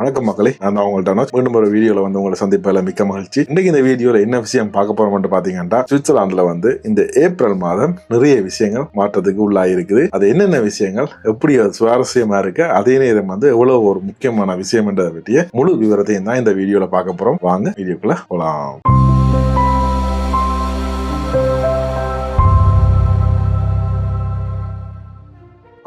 வணக்கம் மக்களே, நான் தான் உங்கள்ட்ட மீண்டும் ஒரு வீடியோல வந்து உங்களை சந்திப்பதில் மிக்க மகிழ்ச்சி. இன்னைக்கு இந்த வீடியோல என்ன விஷயம் பார்க்க போறோம் பாத்தீங்கன்னா, சுவிட்சர்லாந்துல வந்து இந்த ஏப்ரல் மாதம் நிறைய விஷயங்கள் மாற்றத்துக்கு உள்ளாயிருக்குது. அது என்னென்ன விஷயங்கள், எப்படி அது சுவாரஸ்யமா இருக்கு, அதே நேரம் வந்து எவ்வளவு ஒரு முக்கியமான விஷயம் என்றதை பற்றிய முழு விவரத்தையும் தான் இந்த வீடியோல பார்க்க போறோம். வாங்க வீடியோக்குள்ள போலாம்.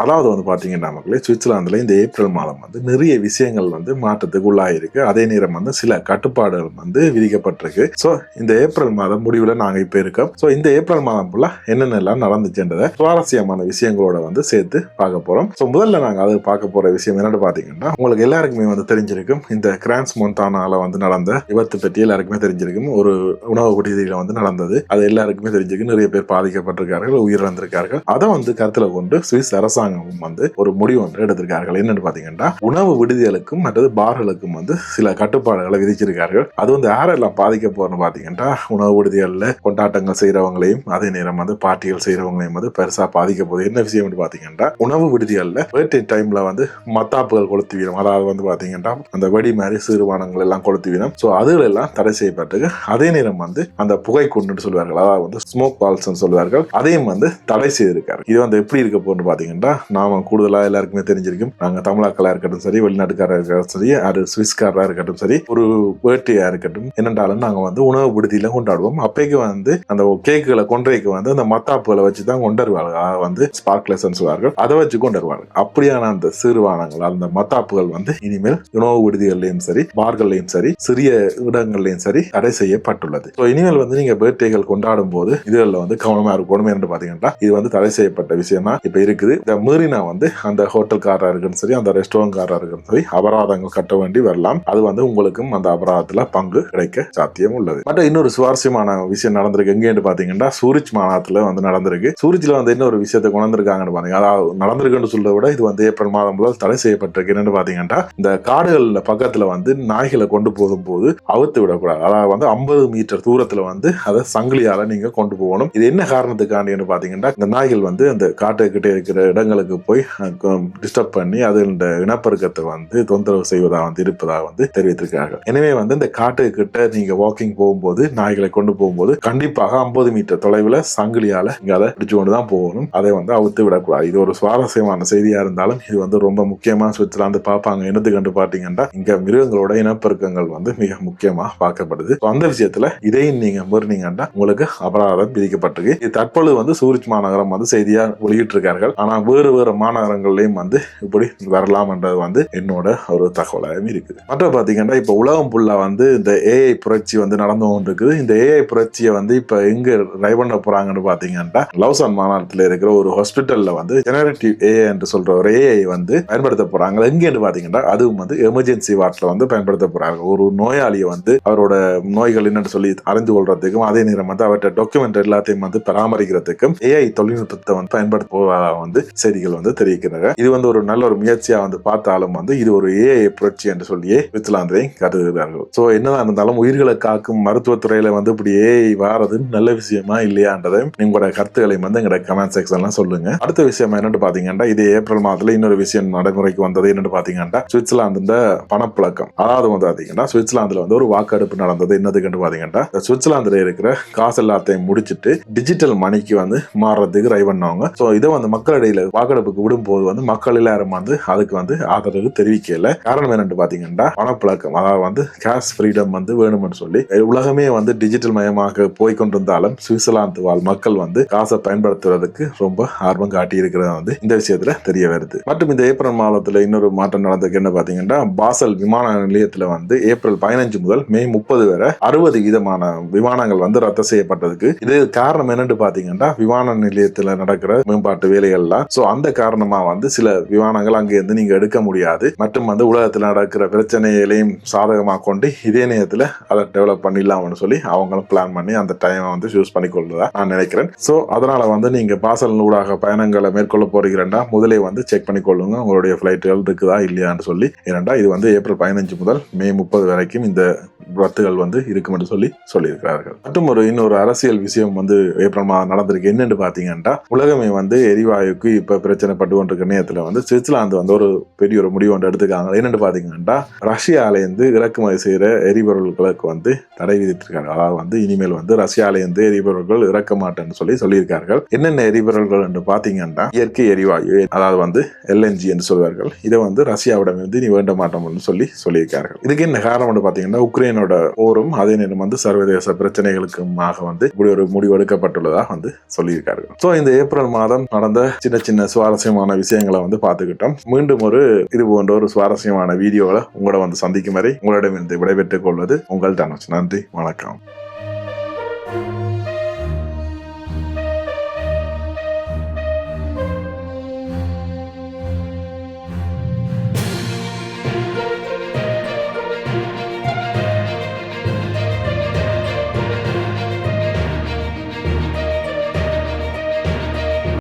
அதாவது வந்து பாத்தீங்கன்னா மக்களே, சுவிட்சர்லாந்துல இந்த ஏப்ரல் மாதம் வந்து நிறைய விஷயங்கள் வந்து மாற்றத்துக்கு உள்ளாயிருக்கு. அதே நேரம் வந்து சில கட்டுப்பாடுகள் வந்து விதிக்கப்பட்டிருக்கு. ஸோ இந்த ஏப்ரல் மாதம் முடிவில் நாங்க இப்ப இருக்கோம். ஸோ இந்த ஏப்ரல் மாதம் ஃபுல்லா என்னென்னலாம் நடந்துச்சுன்றதை சுவாரஸ்யமான விஷயங்களோட வந்து சேர்த்து பார்க்க போறோம். ஸோ முதல்ல நாங்க அது பார்க்க போற விஷயம் என்னன்னு பாத்தீங்கன்னா, உங்களுக்கு எல்லாருக்குமே வந்து தெரிஞ்சிருக்கும், இந்த கிரான்ஸ் மொன்டானால வந்து நடந்த விபத்து பற்றி எல்லாருக்குமே தெரிஞ்சிருக்கும். ஒரு உணவு விடுதியில வந்து நடந்தது. அது எல்லாருக்குமே தெரிஞ்சிருக்கு. நிறைய பேர் பாதிக்கப்பட்டிருக்கார்கள், உயிரிழந்திருக்கார்கள். அதை வந்து கருத்துல கொண்டு சுவிஸ் அரசாங்கம் வந்து ஒரு முடிவு ஒன்று எடுத்திருக்கார்கள். என்னன்னு பாத்தீங்கன்னா, உணவு விடுதிகளுக்கும் மற்றது பார்களுக்கும் வந்து சில கட்டுப்பாடுகளை விதிச்சிருக்கார்கள். அது வந்து யாரெல்லாம் பாதிக்க போறோம்னு பாத்தீங்கன்னா, உணவு விடுதிகள்ல கொண்டாட்டங்கள் செய்யறவங்களையும் அதே நேரம் வந்து பார்ட்டிகள் செய்யறவங்களையும் வந்து பெருசா பாதிக்க போகுது. என்ன விஷயம் பாத்தீங்கன்னா, உணவு விடுதிகள்ல பர்த்டே டைம்ல வந்து மத்தாப்புகள் கொளுத்து வீதம், அதாவது வந்து பாத்தீங்கன்னா அந்த வெடி மாதிரி சிறுவானங்கள் எல்லாம் கொளுத்து வீதம், சோ அதுகள் எல்லாம் தடை செய்யப்பட்டிருக்கு. அதே நேரம் வந்து அந்த புகை குண்டு சொல்வார்கள், அதாவது வந்து ஸ்மோக் பால்ஸ் சொல்வார்கள், அதையும் வந்து தடை செய்திருக்காரு. இது வந்து எப்படி இருக்க போன்னு பாத்தீங்கன்னா, நாம கூடுதலா எல்லாருக்குமே தெரிஞ்சிருக்கும், நாங்க தமிழாக்களா இருக்கட்டும் சரி, வெளிநாட்டுக்காரா இருக்கட்டும் சரி, அது சுவிஸ்காரா இருக்கட்டும் சரி, ஒரு பேர்த்டேயா இருக்கட்டும், என்னென்றாலும் நாங்க வந்து உணவு விடுதியில கொண்டாடுவோம். அப்பைக்கு வந்து அந்த கேக்குகளை கொன்றைக்கு வந்து அந்த மத்தாப்புகளை வச்சுதான் கொண்டாடுவாங்க, வந்து ஸ்பார்க்லெஸ் சொல்வார்கள், அதை வச்சு கொண்டாடுவாங்க. அப்படியான அந்த சிறுவானங்கள், அந்த மத்தாப்புகள் வந்து இனிமேல் உணவு விடுதிகள்லயும் சரி, பார்கள்லயும் சரி, சிறிய இடங்கள்லயும் சரி தடை செய்யப்பட்டுள்ளது. இனிமேல் வந்து நீங்க பர்த்டேகள் கொண்டாடும் போது இதுல வந்து கவனமா இருக்கணும். என்று பாத்தீங்கன்னா, இது வந்து தடை செய்யப்பட்ட விஷயம் தான் இப்ப இருக்குது. இந்த மீறினா வந்து அந்த ஹோட்டல்காரா இருக்குன்னு சரி, அந்த ரெஸ்டாரண்ட்காரா இருக்குன்னு சரி, அபராதங்கள் கட்ட வேண்டி வரலாம். அது வந்து உங்களுக்கும் அந்த அபராதத்துல பங்கு கிடைக்க சாத்தியம் உள்ளது. மற்ற இன்னொரு சுவாரஸ்யமான விஷயம் நடந்திருக்கு. எங்கேன்னு பாத்தீங்கன்னா, சூரிச் மாநாட்டுல வந்து நடந்திருக்கு. சூரிச்ல வந்து இன்னொரு விஷயத்தை கொண்டிருக்காங்கன்னு பாத்தீங்க, அதாவது நடந்திருக்குன்னு சொல்றதை விட இது வந்து ஏப்ரல் மாதம் முதல் தடை செய்யப்பட்டிருக்கு. என்னன்னு பாத்தீங்கன்னா, இந்த காடுகள் பக்கத்துல வந்து நாய்களை கொண்டு போகும் போது அவுத்து விடக்கூடாது. அதாவது வந்து 50 மீட்டர் தூரத்துல வந்து அதை சங்கிலியால நீங்க கொண்டு போகணும். இது என்ன காரணத்துக்காண்டின்னு பாத்தீங்கன்னா, இந்த நாய்கள் வந்து அந்த காட்டுக்கிட்டே இருக்கிற இடங்களுக்கு போய் டிஸ்டர்ப் பண்ணி அது இந்த இனப்பெருக்கத்தை வந்து தொந்தரவு செய்வதாக வந்து இருப்பதாக வந்து தெரிவித்திருக்கிறார்கள். எனவே வந்து இந்த காட்டுக்கிட்ட நீங்க வாக்கிங் போகும்போது, நாய்களை கொண்டு போகும்போது கண்டிப்பாக 50 மீட்டர் தொலைவில் சங்கிலியால இங்க அதை பிடிச்சு கொண்டுதான் போகணும். அதை வந்து அவுத்து விடக்கூடாது. இது ஒரு சுவாரஸ்யமான செய்தியா இருந்தாலும் இது வந்து ரொம்ப முக்கியமா சுவிட்சர்லாந்து பார்ப்பாங்க. என்னது கண்டு பார்த்தீங்கன்னா, இங்க மிருகங்களோட இனப்பெருக்கங்கள் வந்து மிக முக்கியமா பார்க்கப்படுது. அந்த விஷயத்துல இதையும் நீங்க மீறினீங்கன்னா உங்களுக்கு அபராதம் விதிக்கப்பட்டிருக்கு. இது தற்பொழுது வந்து சூரிச் மாநகரம் வந்து செய்தியா வெளியிட்டு இருக்கார்கள். ஆனா வேறு மாநகரங்கள்லயும் வந்து இப்படி வரலாம் என்றது வந்து என்னோட ஒரு தகவலாகவும் இருக்குது. மற்ற பாத்தீங்கன்னா, இப்ப உலகம் ஃபுல்லா வந்து இந்த ஏஐ புரட்சி வந்து நடந்து கொண்டிருக்குது. இந்த ஏஐ புரட்சியை வந்து இப்ப எங்க ட்ரைவ் பண்ண போறாங்கன்னு பாத்தீங்கன்னா, லவுசான் மாநாட்டில் இருக்கிற ஒரு ஹாஸ்பிட்டல்ல வந்து ஜெனரேட்டிவ் ஏஐ என்று சொல்ற ஒரு ஏஐ வந்து பயன்படுத்த போறாங்க. எங்கன்னு பாத்தீங்கன்னா, அதுவும் வந்து எமர்ஜென்சி வார்ட்ல வந்து பயன்படுத்த போறாங்க. ஒரு நோயாளியை வந்து அவரோட நோய்கள் என்னன்னு சொல்லி அறிந்து கொள்றதுக்கும் அதே நேரம் வந்து அவற்றை டாக்குமெண்ட் எல்லாத்தையும் வந்து பராமரிக்கிறதுக்கும் ஏஐ தொழில்நுட்பத்தை வந்து பயன்படுத்த போவதாக வந்து செய்திகள் வந்து தெரிவிக்கிறாங்க. இது வந்து ஒரு நல்ல ஒரு முயற்சியா வந்து பார்த்தாலும் வந்து இது ஒரு ஏஐ புரட்சி என்று சொல்லியே சுவிட்சர்லாந்தை கருதுகிறார்கள். சோ என்னதான் இருந்தாலும் உயிர்களை காக்கும் மருத்துவத்துறையில வந்து இப்படி ஏஐ வாரது நல்ல விஷயமா இல்லையான்றதை உங்களோட கருத்துக்களை வந்து எங்களோட கமெண்ட் செக்ஷன்ல சொல்லுங்க. அடுத்த விஷயம் என்னன்னு பாத்தீங்கன்னா, இது ஏப்ரல் மாதத்துல இன்னொரு விஷயம் நடைமுறைக்கு வந்தது. என்னன்னு பாத்தீங்கன்னா, சுவிட்சர்லாந்து இந்த பணப்புழக்கம், அதாவது வந்து பாத்தீங்கன்னா சுவிட்சர்லாந்துல வந்து ஒரு வாக்கெடுப்பு நடந்தது. என்னதுன்னு பாத்தீங்கன்னா, சுவிட்சர்லாந்துல இருக்கிற காசு எல்லாத்தையும் முடிச்சிட்டு டிஜிட்டல் மணிக்கு வந்து மாறுறதுக்கு ட்ரை பண்ணவங்க. சோ இதை வந்து மக்களிடையில வாக்கெடுப்புக்கு விடும்போது வந்து மக்கள் எல்லாரும் வந்து அதுக்கு வந்து ஆதரவு தெரிவிக்கல. காரணம் என்னன்னு பாத்தீங்கன்னா, பணப்பழக்கம், அதாவது வந்து கேஷ் ஃப்ரீடம் வந்து வேணும்னு சொல்லி உலகமே வந்து டிஜிட்டல் மயமாக போய்கொண்டிருந்தாலும் சுவிட்சர்லாந்து வாழ் மக்கள் வந்து காசை பயன்படுத்துவதற்கு ரொம்ப ஆர்வம் காட்டி இருக்கிறது வந்து இந்த விஷயத்துல தெரிய வருது. மற்றும் இந்த ஏப்ரல் மாதத்துல இன்னொரு மாற்றம் நடந்ததுக்கு என்ன பாத்தீங்கன்னா, பாசல் விமான நிலையத்துல வந்து ஏப்ரல் 15 முதல் மே 30 வரை 60 விதமான விமானங்கள் வந்து ரத்து செய்யப்பட்டதுக்கு இது காரணம் என்னன்னு பாத்தீங்கன்னா, விமான நிலையத்துல நடக்கிற மேம்பாட்டு வேலைகள்லாம். சோ அந்த காரணமா வந்து சில விமானங்கள் அங்க இருந்து நீங்க எடுக்க முடியாது. மற்றும் வந்து உலகத்தில் நடக்கிற பிரச்சனைகளையும் சாதகமாக கொண்டு இதே நேரத்தில் அதை டெவலப் பண்ணிடலாம்னு சொல்லி அவங்களும் பிளான் பண்ணி அந்த டைமை வந்து சூஸ் பண்ணி கொள்வதா நான் நினைக்கிறேன். சோ அதனால வந்து நீங்க பாசல் ஊடாக பயணங்களை மேற்கொள்ள போறீங்கன்னா முதலே வந்து செக் பண்ணி கொள்ளுங்க உங்களுடைய பிளைட்டுகள் இருக்குதா இல்லையான்னு சொல்லி. ஏனென்றா இது வந்து ஏப்ரல் 15 முதல் மே 30 வரைக்கும் இந்த ரத்துகள் வந்து இருக்கும் என்று சொல்லியிருக்கிறார்கள். மற்றும் இன்னொரு அரசியல் விஷயம் வந்து ஏப்ரல் மாதம் நடந்திருக்கு. என்னன்னு பாத்தீங்கன்னா, உலகமே வந்து எரிவாயுக்கு இப்ப பிரச்சனை பட்டு கொண்டிருக்க நேரத்துல வந்து சுவிட்சர்லாந்து வந்து ஒரு பெரிய ஒரு முடிவு ஒன்று எடுத்துக்காங்க. என்னென்னு பாத்தீங்கன்னா, ரஷ்யாலேருந்து இறக்குமதி செய்யற எரிபொருட்களுக்கு வந்து தடை விதித்திருக்காங்க. அதாவது வந்து இனிமேல் வந்து ரஷ்யாலேருந்து எரிபொருட்கள் இறக்க மாட்டேன்னு சொல்லியிருக்கார்கள். என்னென்ன எரிபொருட்கள் என்று பாத்தீங்கன்னா, இயற்கை எரிவாயு, அதாவது வந்து LNG என்று சொல்வார்கள். இதை வந்து ரஷ்யாவிடம் வந்து நீ வேண்ட மாட்டோம்னு சொல்லியிருக்கார்கள். இதுக்கு என்ன காரணம் பாத்தீங்கன்னா, உக்ரைனோட போரும் அதே நேரம் வந்து சர்வதேச பிரச்சனைகளுக்குமாக வந்து இப்படி ஒரு முடிவு எடுக்கப்பட்டுள்ளதாக வந்து சொல்லியிருக்கார்கள். சோ இந்த ஏப்ரல் மாதம் நடந்த சின்ன சின்ன சுவாரஸ்யமான விஷயங்களை வந்து பார்த்துக்கிட்டோம். மீண்டும் ஒரு இது போன்ற ஒரு சுவாரஸ்யமான வீடியோவில் உங்களோட வந்து சந்திக்கும் வரை உங்களிடமிருந்து விடைபெற்றுக் கொள்வது உங்கள் தனுஷ். நன்றி, வணக்கம்.